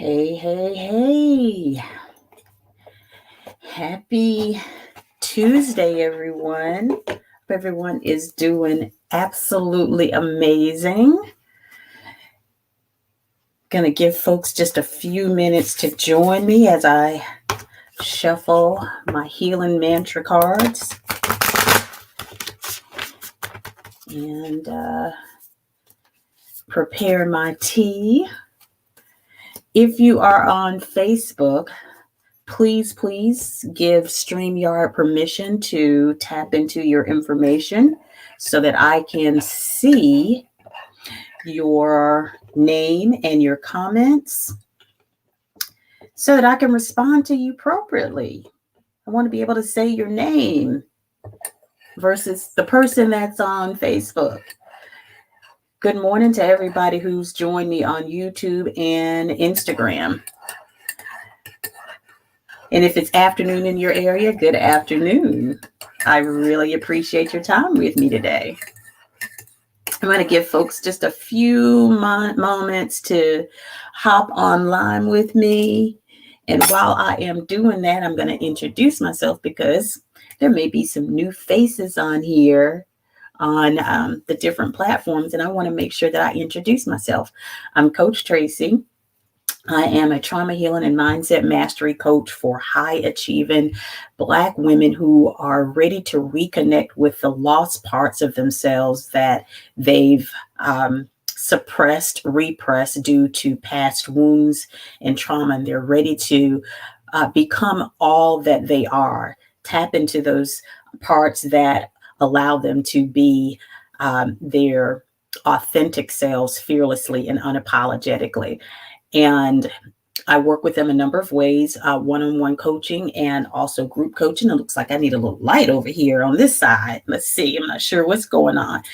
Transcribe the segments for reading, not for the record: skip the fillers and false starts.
Hey, hey, hey. Happy Tuesday, everyone. Hope everyone is doing absolutely amazing. Gonna give folks just a few minutes to join me as I shuffle my healing mantra cards and prepare my tea. If you are on Facebook, please give StreamYard permission to tap into your information so that I can see your name and your comments so that I can respond to you appropriately. I want to be able to say your name versus the person that's on Facebook. Good morning to everybody who's joined me on YouTube and Instagram. And if it's afternoon in your area, good afternoon. I really appreciate your time with me today. I'm going to give folks just a few moments to hop online with me. And while I am doing that, I'm going to introduce myself because there may be some new faces on here on the different platforms. And I want to make sure that I introduce myself. I'm Coach Tracey. I am a trauma healing and mindset mastery coach for high achieving Black women who are ready to reconnect with the lost parts of themselves that they've suppressed, repressed due to past wounds and trauma. And they're ready to become all that they are. Tap into those parts that allow them to be their authentic selves fearlessly and unapologetically. And I work with them a number of ways, one-on-one coaching and also group coaching. It looks like I need a little light over here on this side. Let's see. I'm not sure what's going on.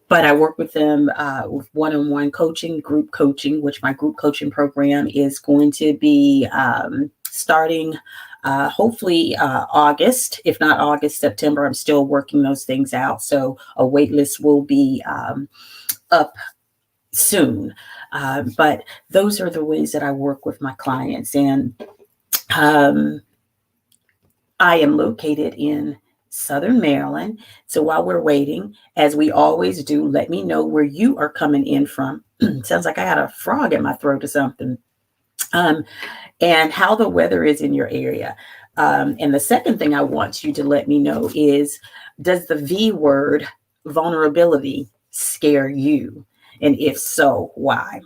But I work with them with one-on-one coaching, group coaching, which my group coaching program is going to be starting hopefully August, if not August, September. I'm still working those things out. So a wait list will be up soon. But those are the ways that I work with my clients. And I am located in Southern Maryland. So while we're waiting, as we always do, let me know where you are coming in from. Sounds like I got a frog in my throat or something. And how the weather is in your area. And the second thing I want you to let me know is, does the V word, vulnerability, scare you? And if so, why?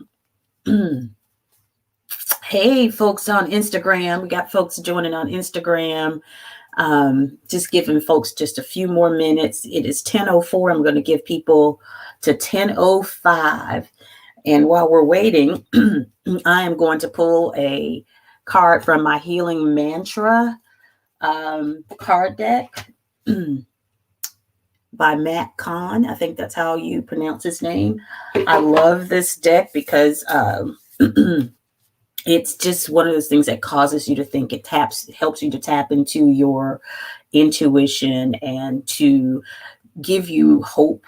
Hey, folks on Instagram. We got folks joining on Instagram. Just giving folks just a few more minutes. It is 10:04. I'm going to give people to 10:05. And while we're waiting, I am going to pull a card from my Healing Mantra card deck. By Matt Kahn. I think that's how you pronounce his name. I love this deck because it's just one of those things that causes you to think. It helps you to tap into your intuition and to give you hope,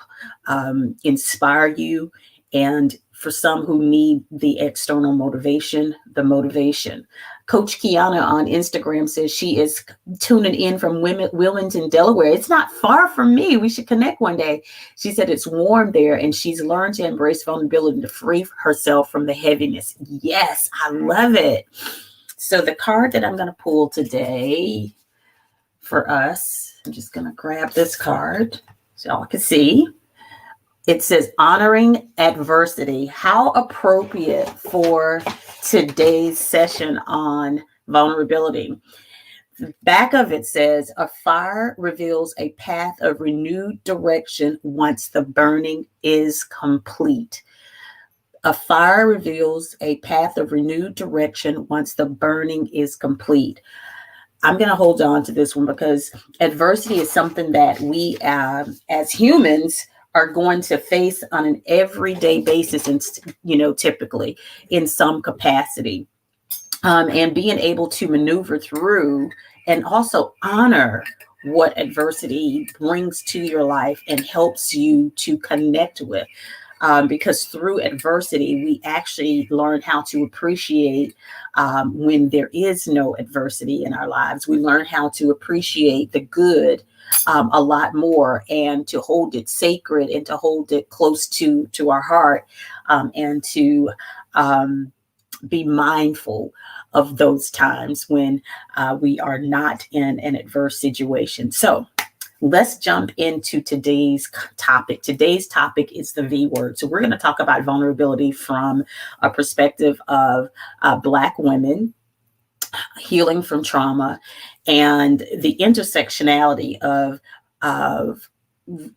inspire you, and for some who need the external motivation, the motivation. Coach Kiana on Instagram says she is tuning in from Wilmington, Delaware. It's not far from me. We should connect one day. She said it's warm there and she's learned to embrace vulnerability to free herself from the heaviness. Yes, I love it. So the card that I'm going to pull today for us, I'm just going to grab this card so y'all can see. It says honoring adversity. How appropriate for today's session on vulnerability. The back of it says, a fire reveals a path of renewed direction once the burning is complete. A fire reveals a path of renewed direction once the burning is complete. I'm going to hold on to this one because adversity is something that we as humans are going to face on an everyday basis, and typically in some capacity, and being able to maneuver through and also honor what adversity brings to your life and helps you to connect with. because through adversity, we actually learn how to appreciate when there is no adversity in our lives. We learn how to appreciate the good a lot more, and to hold it sacred, and to hold it close to our heart, and to be mindful of those times when we are not in an adverse situation. So let's jump into today's topic. Today's topic is the V word. So we're going to talk about vulnerability from a perspective of Black women, healing from trauma, and the intersectionality of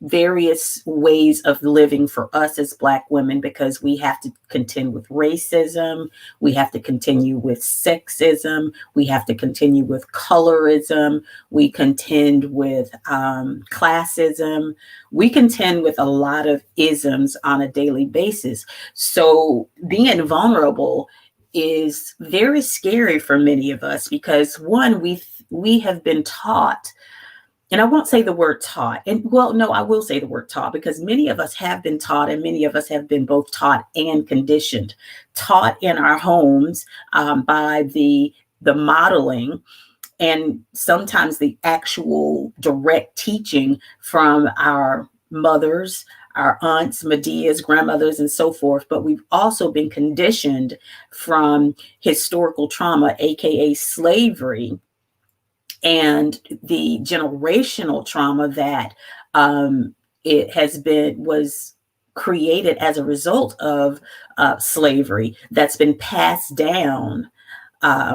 various ways of living for us as Black women, because we have to contend with racism, we have to continue with sexism, we have to continue with colorism, we contend with classism, we contend with a lot of isms on a daily basis. So being vulnerable is very scary for many of us, because one, we have been taught, and I won't say the word taught, and well, no, I will say the word taught, because many of us have been taught, and many of us have been both taught and conditioned. Taught in our homes by the modeling, and sometimes the actual direct teaching from our mothers, our aunts, Medeas, grandmothers, and so forth. But we've also been conditioned from historical trauma, aka slavery, and the generational trauma that was created as a result of slavery, that's been passed down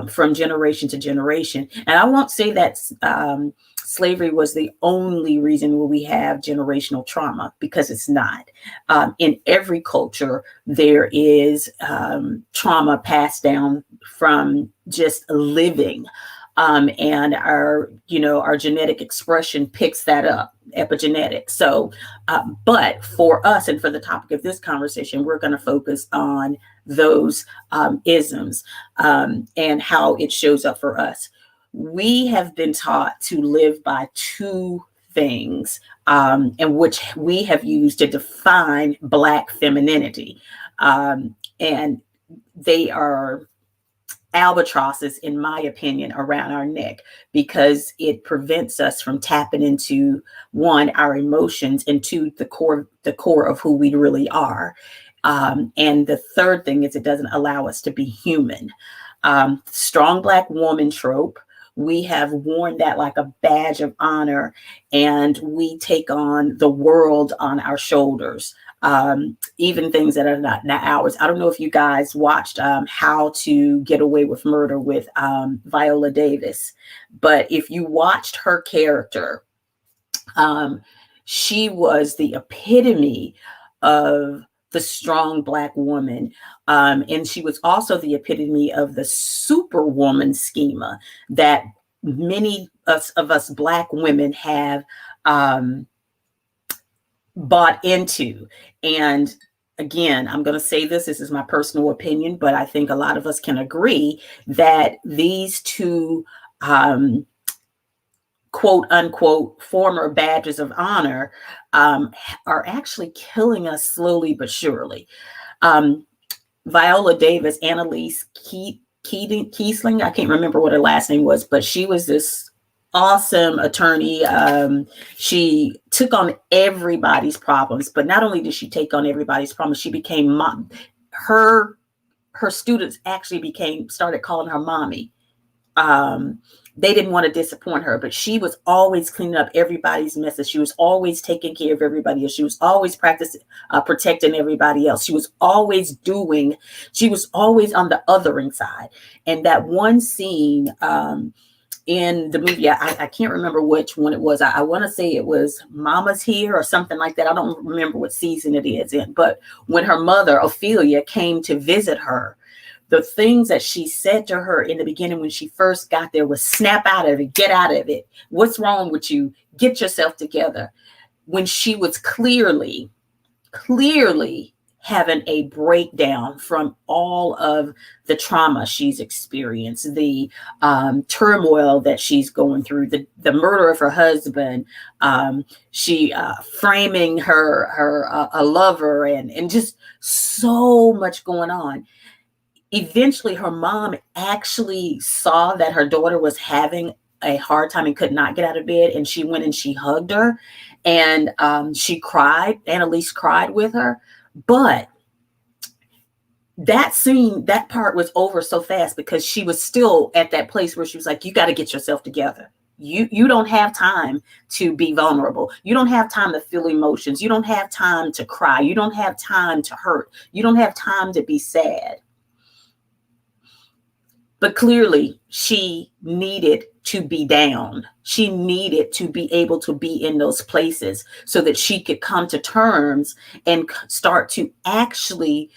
from generation to generation. And I won't say that slavery was the only reason where we have generational trauma, because it's not. In every culture, there is trauma passed down from just living. And our genetic expression picks that up, epigenetics. So, but for us, and for the topic of this conversation, we're going to focus on those isms and how it shows up for us. We have been taught to live by two things, in which we have used to define Black femininity. And they are albatrosses, in my opinion, around our neck, because it prevents us from tapping into, one, our emotions, and two, the core of who we really are. And the third thing is, it doesn't allow us to be human. Strong Black woman trope. We have worn that like a badge of honor, and we take on the world on our shoulders. Even things that are not ours. I don't know if you guys watched How to Get Away with Murder with Viola Davis, but if you watched her character, she was the epitome of the strong Black woman. And she was also the epitome of the Superwoman schema that many of us Black women have bought into. And again, I'm going to say this is my personal opinion, but I think a lot of us can agree that these two quote unquote former badges of honor are actually killing us slowly but surely. Viola Davis, Annalise Kiesling, I can't remember what her last name was, but she was this awesome attorney. She took on everybody's problems, but not only did she take on everybody's problems, she became her students actually started calling her mommy. They didn't want to disappoint her, but she was always cleaning up everybody's messes. She was always taking care of everybody else. She was always protecting everybody else. She was always on the othering side. And that one scene in the movie, I can't remember which one it was. I want to say it was Mama's Here or something like that. I don't remember what season it is in. But when her mother, Ophelia, came to visit her, the things that she said to her in the beginning when she first got there was, snap out of it, get out of it. What's wrong with you? Get yourself together. When she was clearly having a breakdown from all of the trauma she's experienced, the turmoil that she's going through, the murder of her husband, she framing her a lover, and just so much going on. Eventually, her mom actually saw that her daughter was having a hard time and could not get out of bed, and she went and she hugged her, and she cried. Annalise cried with her, but that scene, that part was over so fast because she was still at that place where she was like, you got to get yourself together. You don't have time to be vulnerable. You don't have time to feel emotions. You don't have time to cry. You don't have time to hurt. You don't have time to be sad. But clearly, she needed to be down. She needed to be able to be in those places so that she could come to terms and start to actually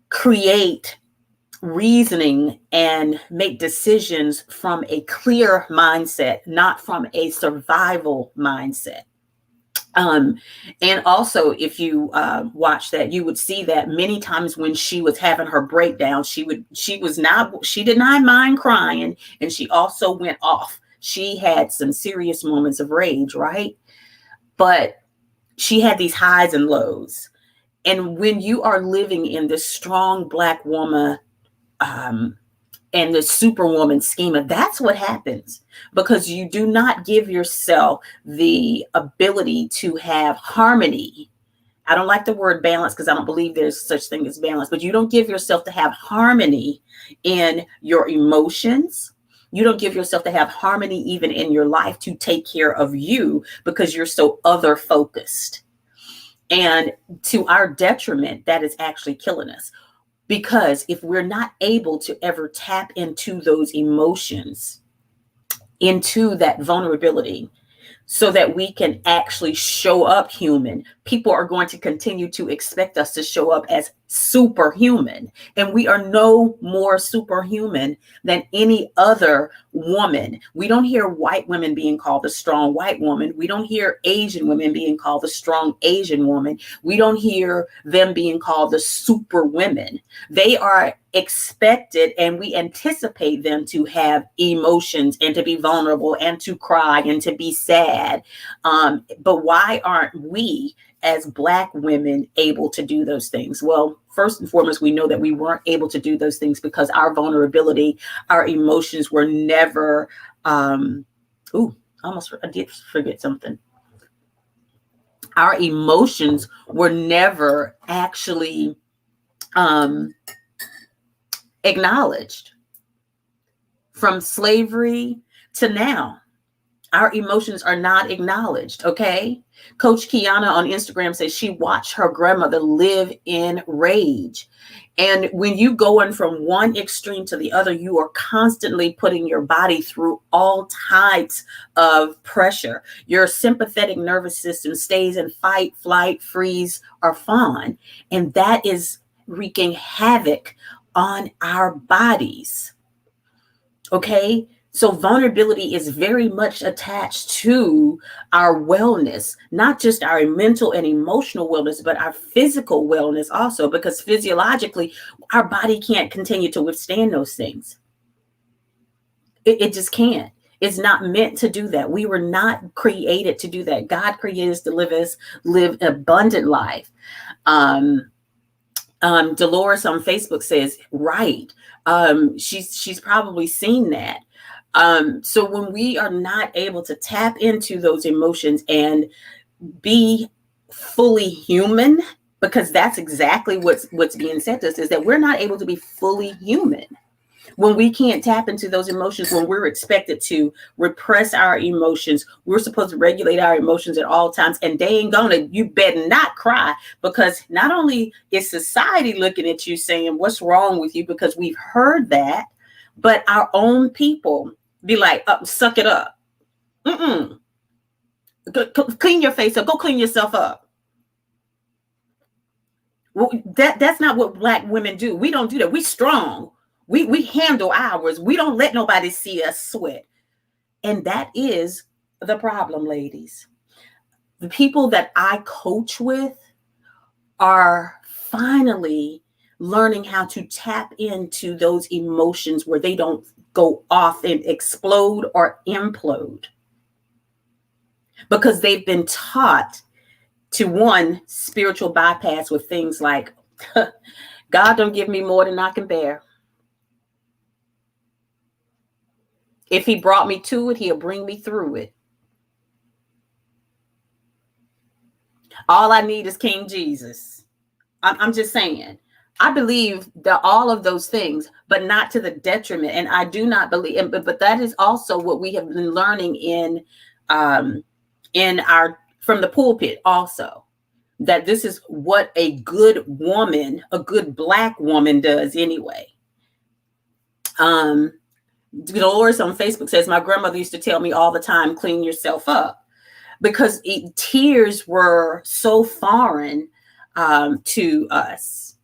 create reasoning and make decisions from a clear mindset, not from a survival mindset. And also, if you watch that, you would see that many times when she was having her breakdown, she did not mind crying, and she also went off. She had some serious moments of rage, right? But she had these highs and lows. And when you are living in this strong Black woman and the Superwoman schema, that's what happens, because you do not give yourself the ability to have harmony. I don't like the word balance because I don't believe there's such thing as balance, but you don't give yourself to have harmony in your emotions. You don't give yourself to have harmony even in your life to take care of you because you're so other focused. And to our detriment, that is actually killing us. Because if we're not able to ever tap into those emotions, into that vulnerability, so that we can actually show up human, people are going to continue to expect us to show up as superhuman. And we are no more superhuman than any other woman. We don't hear white women being called the strong white woman. We don't hear Asian women being called the strong Asian woman. We don't hear them being called the super women. They are expected, and we anticipate them to have emotions and to be vulnerable and to cry and to be sad. But why aren't we as Black women able to do those things? Well, first and foremost, we know that we weren't able to do those things because our vulnerability, our emotions were never, I did forget something. Our emotions were never actually acknowledged. From slavery to now, our emotions are not acknowledged, okay? Coach Kiana on Instagram says she watched her grandmother live in rage. And when you go in from one extreme to the other, you are constantly putting your body through all types of pressure. Your sympathetic nervous system stays in fight, flight, freeze, or fawn. And that is wreaking havoc on our bodies. Okay? So vulnerability is very much attached to our wellness, not just our mental and emotional wellness, but our physical wellness also, because physiologically, our body can't continue to withstand those things. It just can't. It's not meant to do that. We were not created to do that. God created us to live abundant life. Dolores on Facebook says, right. She's probably seen that. So when we are not able to tap into those emotions and be fully human, because that's exactly what's being said to us, is that we're not able to be fully human. When we can't tap into those emotions, when we're expected to repress our emotions, we're supposed to regulate our emotions at all times. And they ain't gonna, you better not cry, because not only is society looking at you saying, what's wrong with you? Because we've heard that, but our own people be like, suck it up. Go clean your face up. Go clean yourself up. Well, that's not what Black women do. We don't do that. We strong. We handle ours. We don't let nobody see us sweat. And that is the problem, ladies. The people that I coach with, are finally learning how to tap into those emotions where they don't go off and explode or implode, because they've been taught to, one, spiritual bypass with things like, God don't give me more than I can bear. If he brought me to it, he'll bring me through it. All I need is King Jesus. I'm just saying. I believe that all of those things, but not to the detriment. And I do not believe, but that is also what we have been learning in our, from the pulpit also, that this is what a good woman, a good Black woman does anyway. Dolores on Facebook says, my grandmother used to tell me all the time, clean yourself up, because tears were so foreign to us.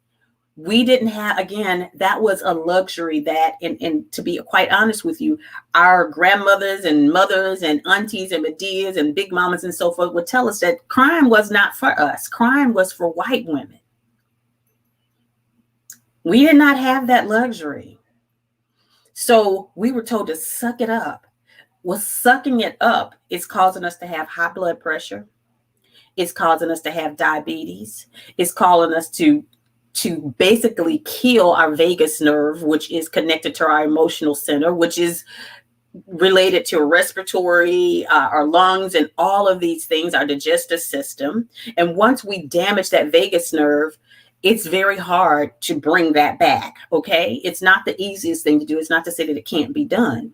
We didn't have, again, that was a luxury that, and to be quite honest with you, our grandmothers and mothers and aunties and medias and big mamas and so forth would tell us that crime was not for us. Crime was for white women. We did not have that luxury. So we were told to suck it up. Well, sucking it up is causing us to have high blood pressure. It's causing us to have diabetes. It's calling us to basically kill our vagus nerve, which is connected to our emotional center, which is related to respiratory, our lungs, and all of these things, our digestive system. And once we damage that vagus nerve, it's very hard to bring that back. Okay. It's not the easiest thing to do. It's not to say that it can't be done,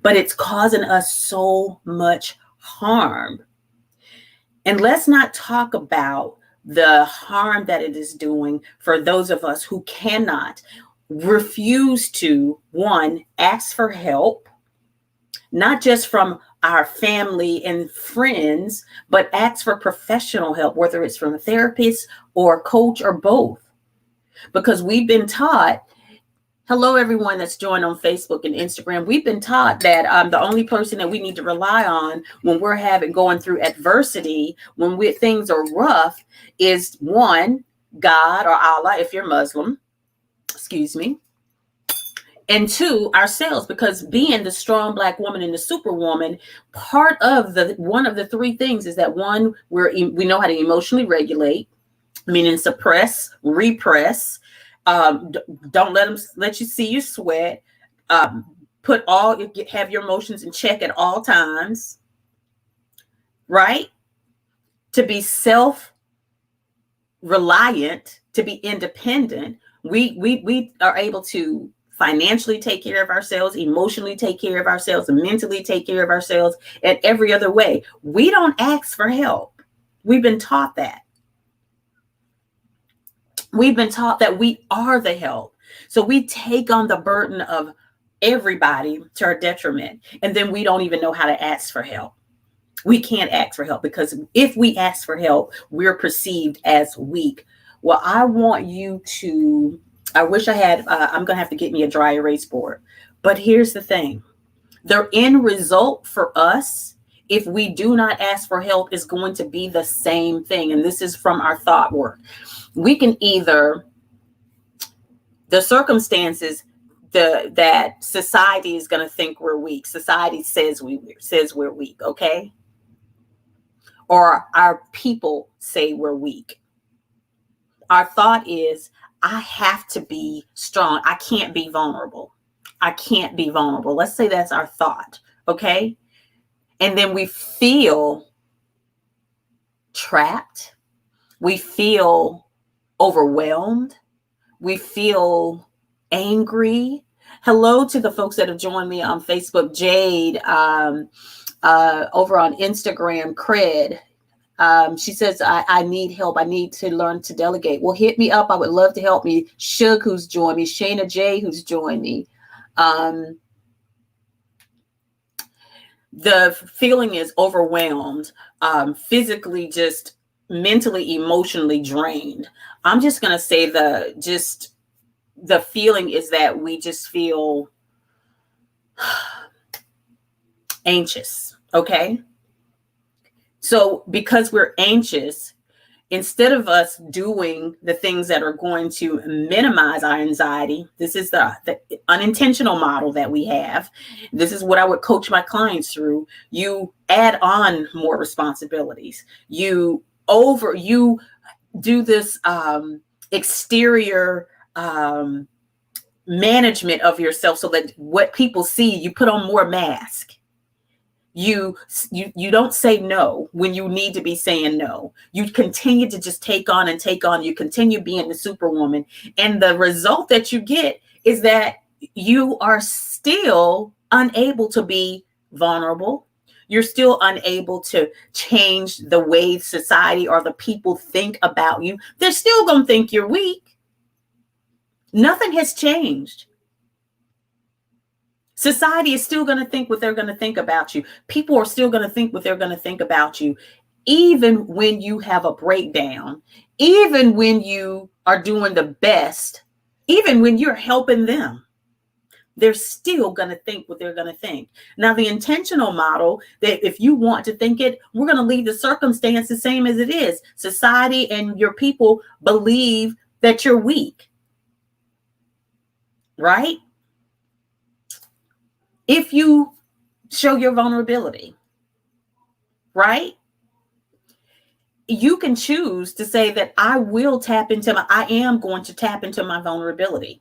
but it's causing us so much harm. And let's not talk about the harm that it is doing for those of us who cannot, refuse to, one, ask for help, not just from our family and friends, but ask for professional help, whether it's from a therapist or a coach or both. Because we've been taught, hello, everyone that's joined on Facebook and Instagram, we've been taught that the only person that we need to rely on when we're going through adversity, when things are rough, is, one, God or Allah, if you're Muslim, excuse me, and two, ourselves, because being the strong Black woman and the Superwoman, one of the three things is that, one, we know how to emotionally regulate, meaning suppress, repress, don't let you see you sweat, have your emotions in check at all times, right? To be self-reliant, to be independent. We are able to financially take care of ourselves, emotionally take care of ourselves, mentally take care of ourselves, and every other way. We don't ask for help. We've been taught that. We've been taught that we are the help. So we take on the burden of everybody to our detriment. And then we don't even know how to ask for help. We can't ask for help, because if we ask for help, we're perceived as weak. Well, I want you to, I wish I had, I'm going to have to get me a dry erase board. But here's the thing. The end result for us, if we do not ask for help, is going to be the same thing. And this is from our thought work. We can either, the circumstances that society is going to think we're weak. Society says we're weak, okay? Or our people say we're weak. Our thought is, I have to be strong. I can't be vulnerable. I can't be vulnerable. Let's say that's our thought, okay? And then we feel trapped. We feel overwhelmed. We feel angry. Hello to the folks that have joined me on Facebook. Jade, over on Instagram, Cred. She says, I need help. I need to learn to delegate. Well, hit me up. I would love to help me. Shug, who's joined me. Shayna J, who's joined me. The feeling is overwhelmed, physically, just mentally, emotionally drained. I'm just going to say the feeling is that we just feel anxious. Okay. So because we're anxious, instead of us doing the things that are going to minimize our anxiety, this is the unintentional model that we have. This is what I would coach my clients through. You add on more responsibilities. You do this exterior management of yourself so that what people see, you put on more mask. You don't say no when you need to be saying no. You continue to just take on and take on. You continue being the superwoman. And the result that you get is that you are still unable to be vulnerable. You're still unable to change the way society or the people think about you. They're still going to think you're weak. Nothing has changed. Society is still going to think what they're going to think about you. People are still going to think what they're going to think about you, even when you have a breakdown, even when you are doing the best, even when you're helping them. They're still going to think what they're going to think. Now, the intentional model, that if you want to think it, we're going to leave the circumstance the same as it is. Society and your people believe that you're weak, right? If you show your vulnerability, right? You can choose to say that I am going to tap into my vulnerability.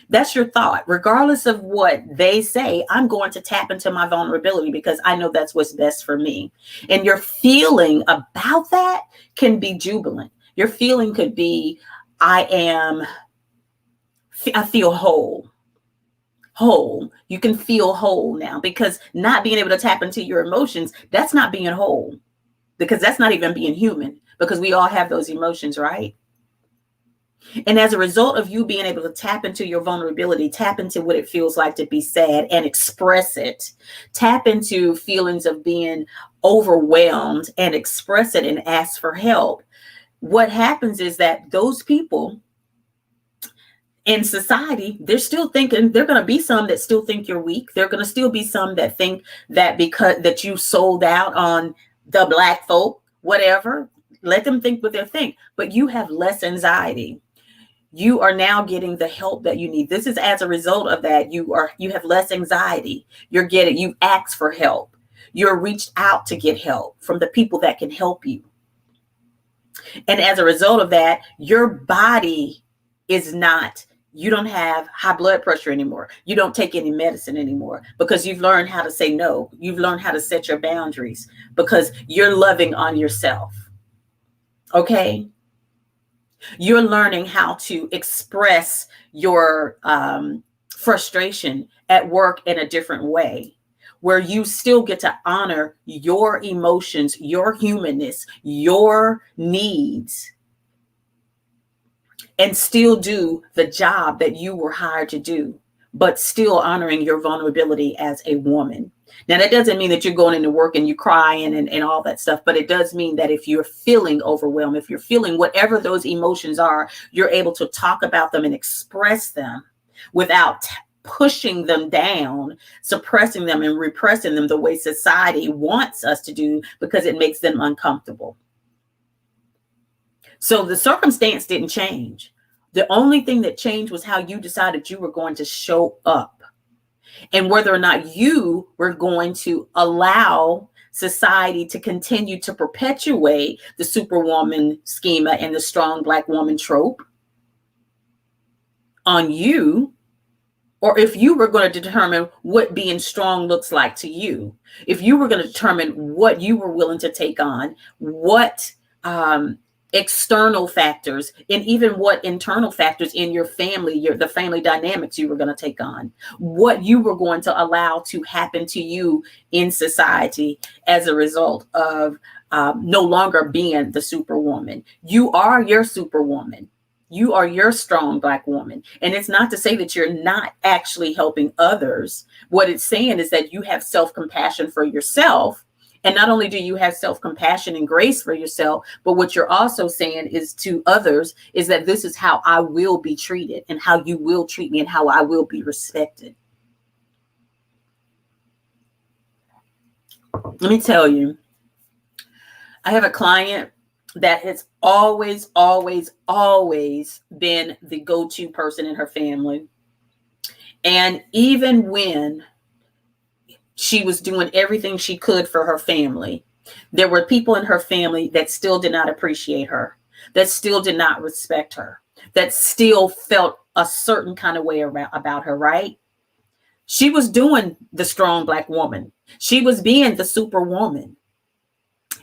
That's your thought. Regardless of what they say, I'm going to tap into my vulnerability because I know that's what's best for me. And your feeling about that can be jubilant. Your feeling could be, I feel whole. Whole. You can feel whole now, because not being able to tap into your emotions, that's not being whole, because that's not even being human, because we all have those emotions, right? And as a result of you being able to tap into your vulnerability, tap into what it feels like to be sad and express it, tap into feelings of being overwhelmed and express it and ask for help. What happens is that those people in society, they're still thinking, there are going to be some that still think you're weak. There are going to still be some that think that because that you sold out on the Black folk, whatever, let them think what they think. But you have less anxiety. You are now getting the help that you need. This is as a result of that. You have less anxiety. You ask for help. You're reached out to get help from the people that can help you. And as a result of that, your body you don't have high blood pressure anymore. You don't take any medicine anymore, because you've learned how to say no. You've learned how to set your boundaries because you're loving on yourself. Okay? You're learning how to express your frustration at work in a different way, where you still get to honor your emotions, your humanness, your needs, and still do the job that you were hired to do, but still honoring your vulnerability as a woman. Now, that doesn't mean that you're going into work and you're crying and all that stuff, but it does mean that if you're feeling overwhelmed, if you're feeling whatever those emotions are, you're able to talk about them and express them without pushing them down, suppressing them and repressing them the way society wants us to do, because it makes them uncomfortable. So the circumstance didn't change. The only thing that changed was how you decided you were going to show up, and whether or not you were going to allow society to continue to perpetuate the superwoman schema and the strong Black woman trope on you, or if you were going to determine what being strong looks like to you, if you were going to determine what you were willing to take on, what external factors, and even what internal factors in your family, the family dynamics you were going to take on, what you were going to allow to happen to you in society as a result of no longer being the superwoman. You are your superwoman. You are your strong Black woman. And it's not to say that you're not actually helping others. What it's saying is that you have self-compassion for yourself. And not only do you have self-compassion and grace for yourself, but what you're also saying is to others is that this is how I will be treated, and how you will treat me, and how I will be respected. Let me tell you, I have a client that has always, always, always been the go-to person in her family. And even when she was doing everything she could for her family, there were people in her family that still did not appreciate her, that still did not respect her, that still felt a certain kind of way about her, right? She was doing the strong Black woman. She was being the superwoman.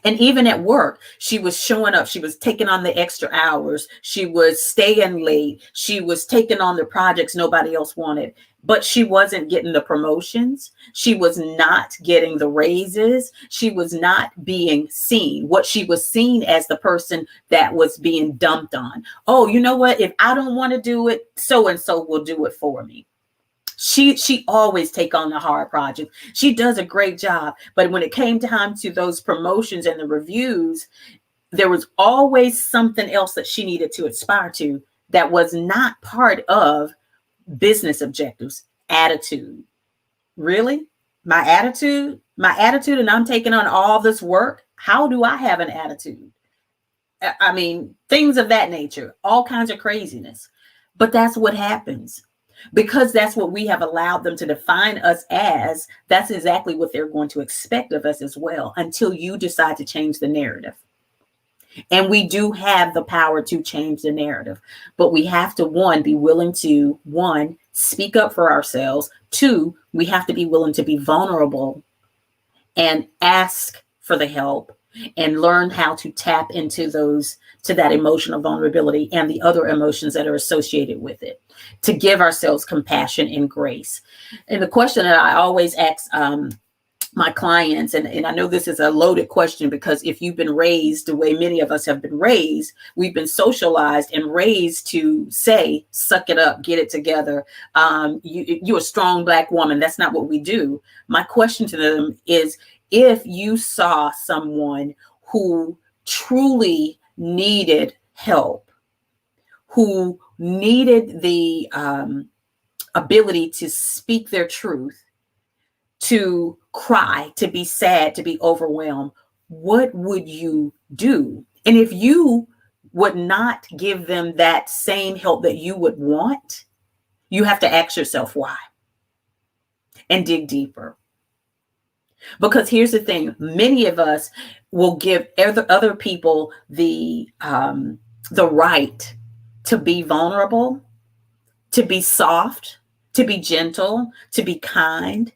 And even at work, she was showing up. She was taking on the extra hours. She was staying late. She was taking on the projects nobody else wanted. But she wasn't getting the promotions. She was not getting the raises. She was not being seen. What she was seen as the person that was being dumped on. Oh, you know what? If I don't want to do it, so and so will do it for me. She always take on the hard project. She does a great job. But when it came time to those promotions and the reviews, there was always something else that she needed to aspire to that was not part of business objectives. Attitude. Really? My attitude? My attitude, and I'm taking on all this work? How do I have an attitude? I mean, things of that nature, all kinds of craziness. But that's what happens. Because that's what we have allowed them to define us as, that's exactly what they're going to expect of us as well, until you decide to change the narrative. And we do have the power to change the narrative, but we have to, one, be willing to, one, speak up for ourselves. Two, we have to be willing to be vulnerable and ask for the help and learn how to tap into to that emotional vulnerability and the other emotions that are associated with it, to give ourselves compassion and grace. And the question that I always ask my clients, and I know this is a loaded question, because if you've been raised the way many of us have been raised, we've been socialized and raised to say, suck it up, get it together. You're a strong Black woman. That's not what we do. My question to them is, if you saw someone who truly needed help, who needed the ability to speak their truth, to cry, to be sad, to be overwhelmed, what would you do? And if you would not give them that same help that you would want, you have to ask yourself why and dig deeper. Because here's the thing, many of us will give other people the right to be vulnerable, to be soft, to be gentle, to be kind,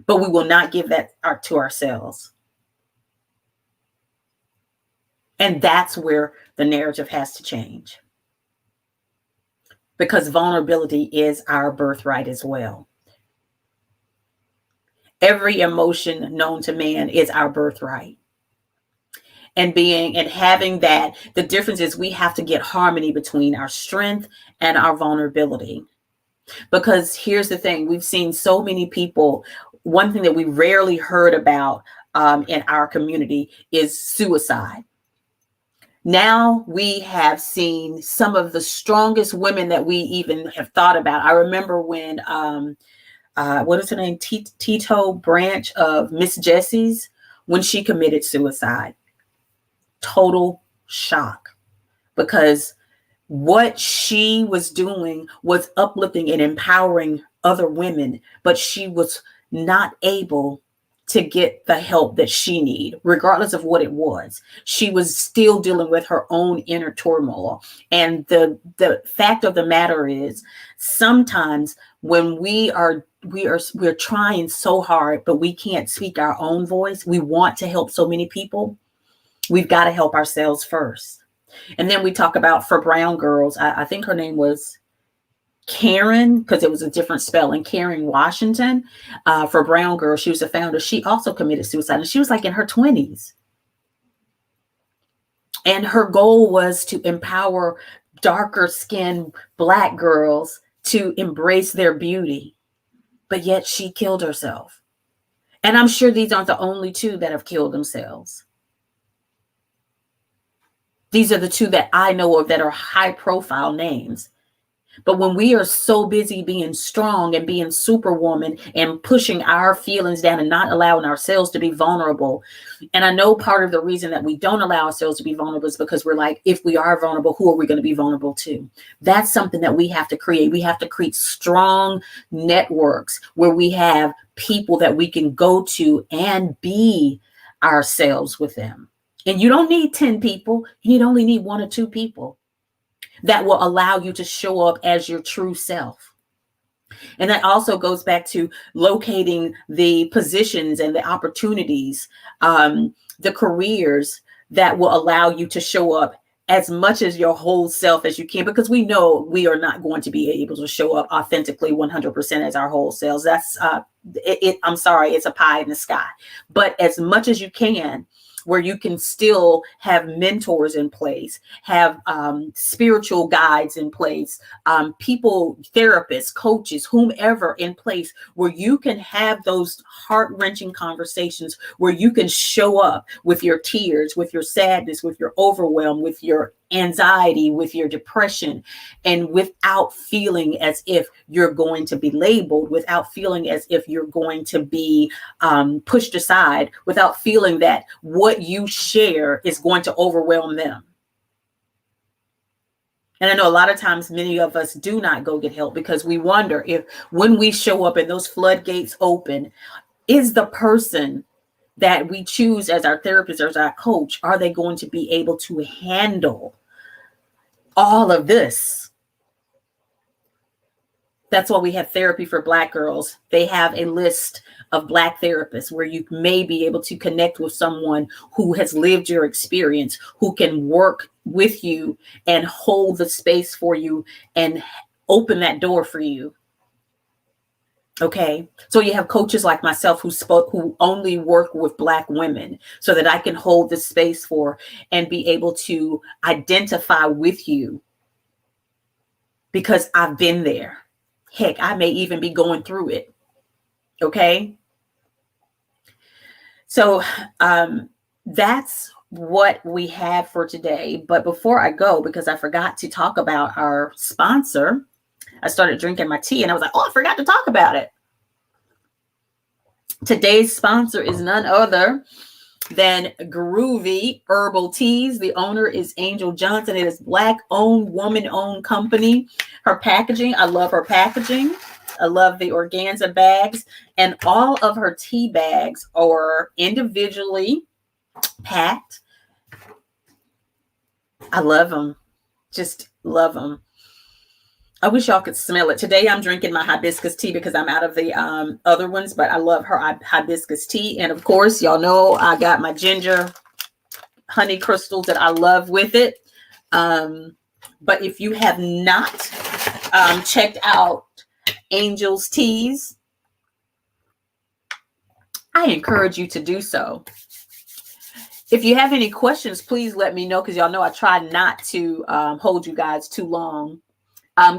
but we will not give that to ourselves. And that's where the narrative has to change. Because vulnerability is our birthright as well. Every emotion known to man is our birthright. And having that, the difference is we have to get harmony between our strength and our vulnerability. Because here's the thing, we've seen so many people, one thing that we rarely heard about in our community is suicide. Now we have seen some of the strongest women that we even have thought about. I remember when, what is her name? T.E.A. branch of Miss Jessie's, when she committed suicide. Total shock, because what she was doing was uplifting and empowering other women, but she was not able to get the help that she needed, regardless of what it was. She was still dealing with her own inner turmoil. And the fact of the matter is, sometimes when we're trying so hard, but we can't speak our own voice, we want to help so many people, we've got to help ourselves first. And then we talk about, for brown girls, I think her name was Karen, because it was a different spelling, Karen Washington. For brown girl, she was the founder. She also committed suicide, and she was like in her 20s. And her goal was to empower darker skinned Black girls to embrace their beauty. But yet she killed herself. And I'm sure these aren't the only two that have killed themselves. These are the two that I know of that are high profile names. But when we are so busy being strong and being superwoman and pushing our feelings down and not allowing ourselves to be vulnerable. And I know part of the reason that we don't allow ourselves to be vulnerable is because we're like, if we are vulnerable, who are we going to be vulnerable to? That's something that we have to create. We have to create strong networks where we have people that we can go to and be ourselves with them. And you don't need 10 people. You only need 1 or 2 people that will allow you to show up as your true self. And that also goes back to locating the positions and the opportunities, the careers that will allow you to show up as much as your whole self as you can, because we know we are not going to be able to show up authentically 100% as our whole selves. That's I'm sorry, it's a pie in the sky. But as much as you can, where you can still have mentors in place, have spiritual guides in place, people, therapists, coaches, whomever in place, where you can have those heart-wrenching conversations, where you can show up with your tears, with your sadness, with your overwhelm, with your anxiety, with your depression, and without feeling as if you're going to be labeled, without feeling as if you're going to be pushed aside, without feeling that what you share is going to overwhelm them. And I know a lot of times many of us do not go get help because we wonder if when we show up and those floodgates open, is the person that we choose as our therapist or as our coach, are they going to be able to handle all of this? That's why we have therapy for Black girls. They have a list of Black therapists where you may be able to connect with someone who has lived your experience, who can work with you and hold the space for you and open that door for you. Okay. So you have coaches like myself who only work with Black women so that I can hold this space for and be able to identify with you because I've been there. Heck, I may even be going through it. Okay. So that's what we have for today. But before I go, because I forgot to talk about our sponsor, I started drinking my tea and I was like, oh, I forgot to talk about it. Today's sponsor is none other than Groovy Herbal Teas. The owner is Angel Johnson. It is Black-owned, woman-owned company. Her packaging, I love her packaging. I love the organza bags, and all of her tea bags are individually packed. I love them. Just love them. I wish y'all could smell it. Today I'm drinking my hibiscus tea because I'm out of the other ones, but I love her hibiscus tea. And of course, y'all know I got my ginger honey crystals that I love with it. But if you have not checked out Angel's Teas, I encourage you to do so. If you have any questions, please let me know, because y'all know I try not to hold you guys too long.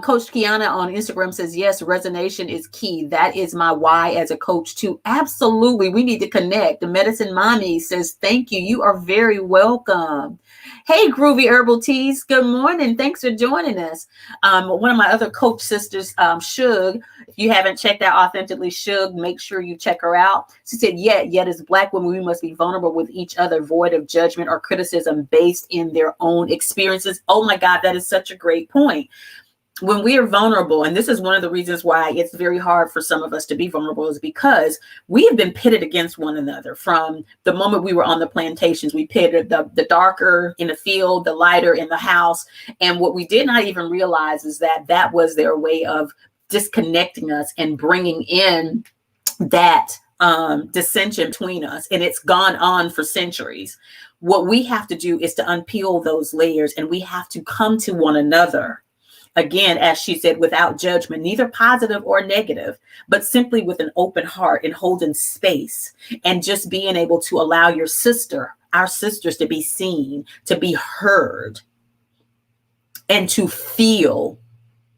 Coach Kiana on Instagram says, yes, resonation is key. That is my why as a coach too. Absolutely. We need to connect. The Medicine Mommy says, thank you. You are very welcome. Hey, Groovy Herbal Teas. Good morning. Thanks for joining us. One of my other coach sisters, Shug, if you haven't checked out Authentically Shug, make sure you check her out. She said, yet as Black women, we must be vulnerable with each other, void of judgment or criticism based in their own experiences. Oh my God, that is such a great point. When we are vulnerable, and this is one of the reasons why it's very hard for some of us to be vulnerable, is because we have been pitted against one another from the moment we were on the plantations. We pitted the darker in the field, the lighter in the house. And what we did not even realize is that that was their way of disconnecting us and bringing in that dissension between us. And it's gone on for centuries. What we have to do is to unpeel those layers, and we have to come to one another. Again, as she said, without judgment, neither positive or negative, but simply with an open heart and holding space and just being able to allow our sisters to be seen, to be heard, and to feel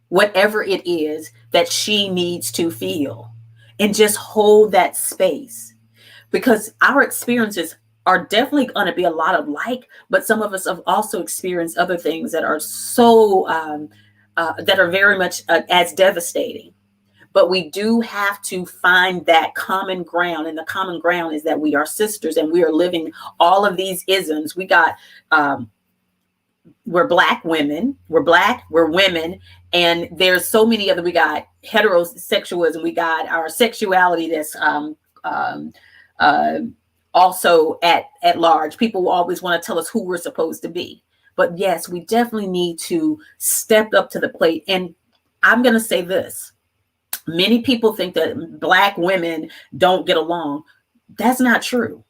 whatever it is that she needs to feel, and just hold that space, because our experiences are definitely going to be a lot of like, but some of us have also experienced other things that are so that are very much as devastating. But we do have to find that common ground. And the common ground is that we are sisters and we are living all of these isms. We got, we're Black women, we're women. And there's so many other, we got heterosexualism, we got our sexuality that's also at large. People will always want to tell us who we're supposed to be. But yes, we definitely need to step up to the plate. And I'm going to say this. Many people think that Black women don't get along. That's not true.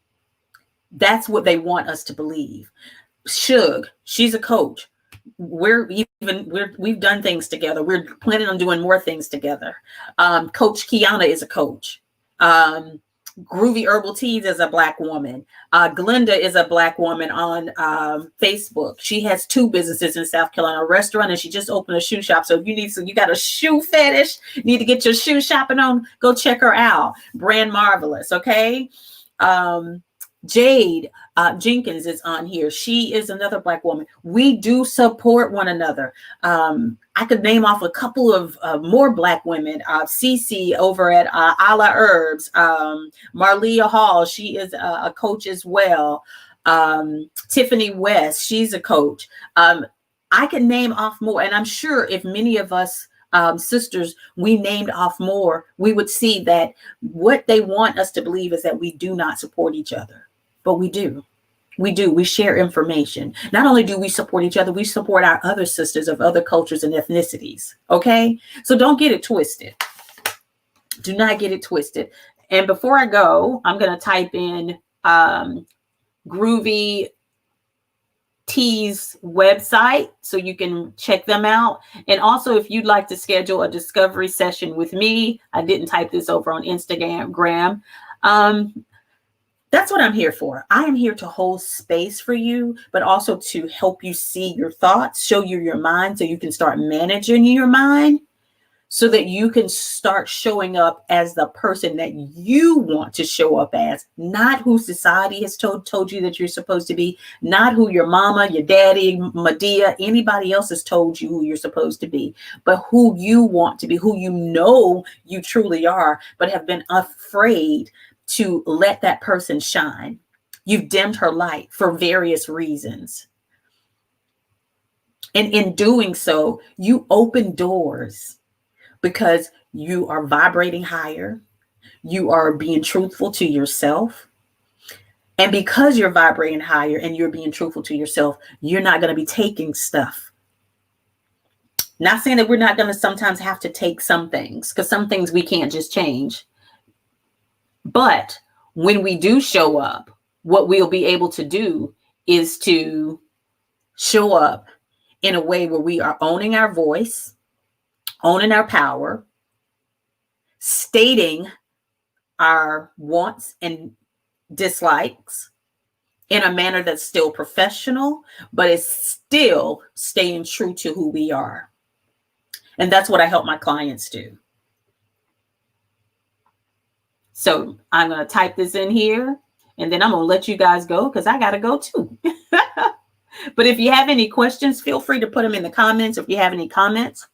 That's what they want us to believe. Shug, she's a coach. We've done things together. We're planning on doing more things together. Coach Kiana is a coach. Groovy Herbal Teas is a Black woman. Glenda is a Black woman on Facebook. She has 2 businesses in South Carolina, a restaurant, and she just opened a shoe shop. So if you got a shoe fetish, need to get your shoe shopping on, go check her out. Brand Marvelous, okay? Jade Jenkins is on here. She is another Black woman. We do support one another. I could name off a couple of more Black women. Cece over at Ala Herbs. Marlia Hall, she is a coach as well. Tiffany West, she's a coach. I can name off more. And I'm sure if many of us sisters, we named off more, we would see that what they want us to believe is that we do not support each other. But we do. We share information. Not only do we support each other, we support our other sisters of other cultures and ethnicities. Okay? So don't get it twisted. Do not get it twisted. And before I go, I'm going to type in Groovy Tea's website so you can check them out. And also, if you'd like to schedule a discovery session with me, I didn't type this over on Instagram. That's what I'm here for. I am here to hold space for you, but also to help you see your thoughts, show you your mind so you can start managing your mind so that you can start showing up as the person that you want to show up as, not who society has told you that you're supposed to be, not who your mama, your daddy, Medea, anybody else has told you who you're supposed to be, but who you want to be, who you know you truly are, but have been afraid to let that person shine. You've dimmed her light for various reasons. And in doing so, you open doors because you are vibrating higher. You are being truthful to yourself. And because you're vibrating higher and you're being truthful to yourself, you're not going to be taking stuff. Not saying that we're not going to sometimes have to take some things, because some things we can't just change. But when we do show up, what we'll be able to do is to show up in a way where we are owning our voice, owning our power, stating our wants and dislikes in a manner that's still professional, but is still staying true to who we are. And that's what I help my clients do. So I'm going to type this in here, and then I'm going to let you guys go because I got to go too. But if you have any questions, feel free to put them in the comments. If you have any comments,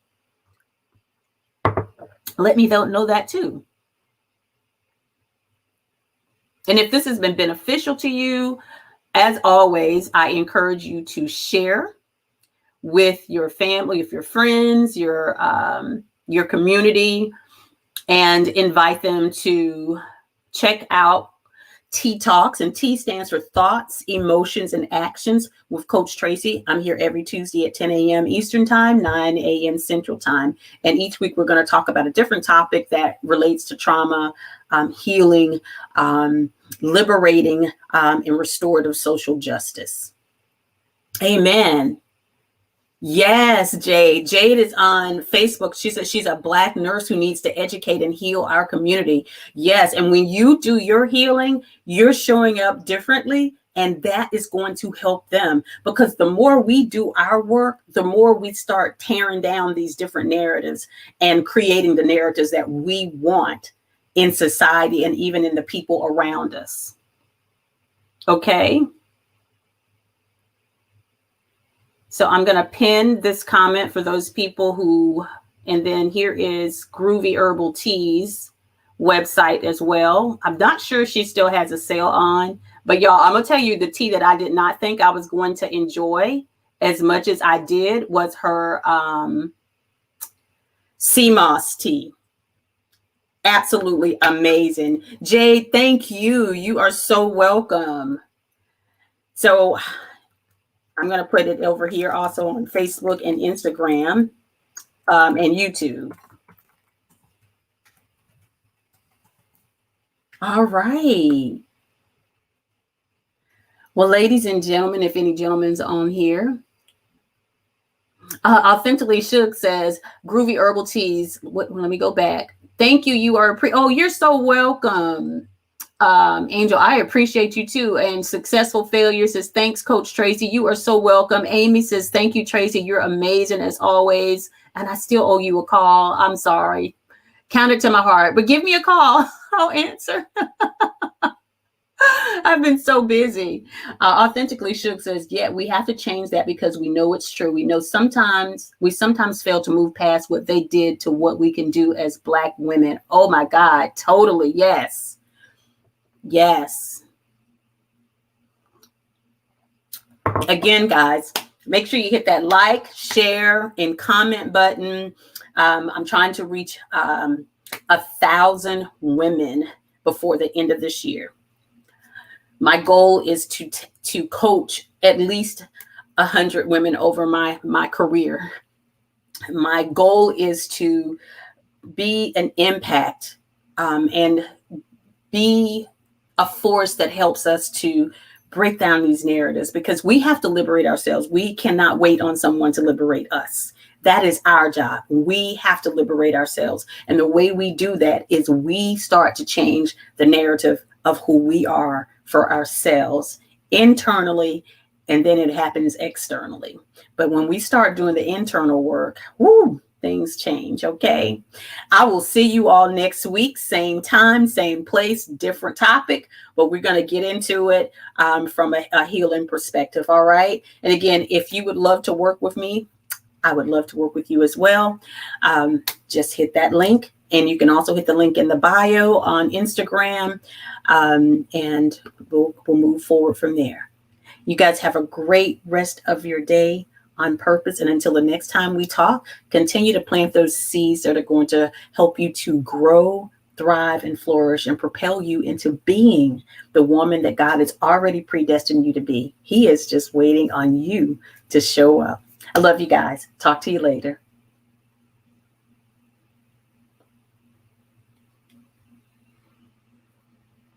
let me know that too. And if this has been beneficial to you, as always, I encourage you to share with your family, with your friends, your community, and invite them to check out T Talks. And T stands for Thoughts, Emotions, and Actions with Coach Tracey. I'm here every Tuesday at 10 a.m. Eastern Time, 9 a.m. Central Time. And each week we're going to talk about a different topic that relates to trauma, healing, liberating, and restorative social justice. Amen. Yes, Jade. Jade is on Facebook. She says she's a Black nurse who needs to educate and heal our community. Yes. And when you do your healing, you're showing up differently, and that is going to help them, because the more we do our work, the more we start tearing down these different narratives and creating the narratives that we want in society and even in the people around us. Okay. So I'm going to pin this comment for those people who, and then here is Groovy Herbal Tea's website as well. I'm not sure she still has a sale on, but y'all, I'm going to tell you the tea that I did not think I was going to enjoy as much as I did was her sea moss tea. Absolutely amazing. Jade, thank you. You are so welcome. So I'm going to put it over here also on Facebook and Instagram and YouTube. All right. Well, ladies and gentlemen, if any gentlemen's on here, Authentically Shook says, Groovy Herbal Teas. Let me go back. Thank you. You are you're so welcome. Angel, I appreciate you too. And Successful Failure says, thanks, Coach Tracey. You are so welcome. Amy says, thank you, Tracey. You're amazing as always. And I still owe you a call. I'm sorry. Count it to my heart, but give me a call. I'll answer. I've been so busy. Authentically Shook says, yeah, we have to change that because we know it's true. We know we sometimes fail to move past what they did to what we can do as Black women. Oh my God, totally. Yes. Yes. Again, guys, make sure you hit that like, share, and comment button. I'm trying to reach 1,000 women before the end of this year. My goal is to coach at least 100 women over my career. My goal is to be an impact and be a force that helps us to break down these narratives, because we have to liberate ourselves. We cannot wait on someone to liberate us. That is our job. We have to liberate ourselves. And the way we do that is we start to change the narrative of who we are for ourselves internally, and then it happens externally. But when we start doing the internal work, things change. Okay. I will see you all next week. Same time, same place, different topic, but we're going to get into it from a healing perspective. All right. And again, if you would love to work with me, I would love to work with you as well. Just hit that link. And you can also hit the link in the bio on Instagram, and we'll move forward from there. You guys have a great rest of your day on purpose. And until the next time we talk, continue to plant those seeds that are going to help you to grow, thrive, and flourish and propel you into being the woman that God has already predestined you to be. He is just waiting on you to show up. I love you guys. Talk to you later.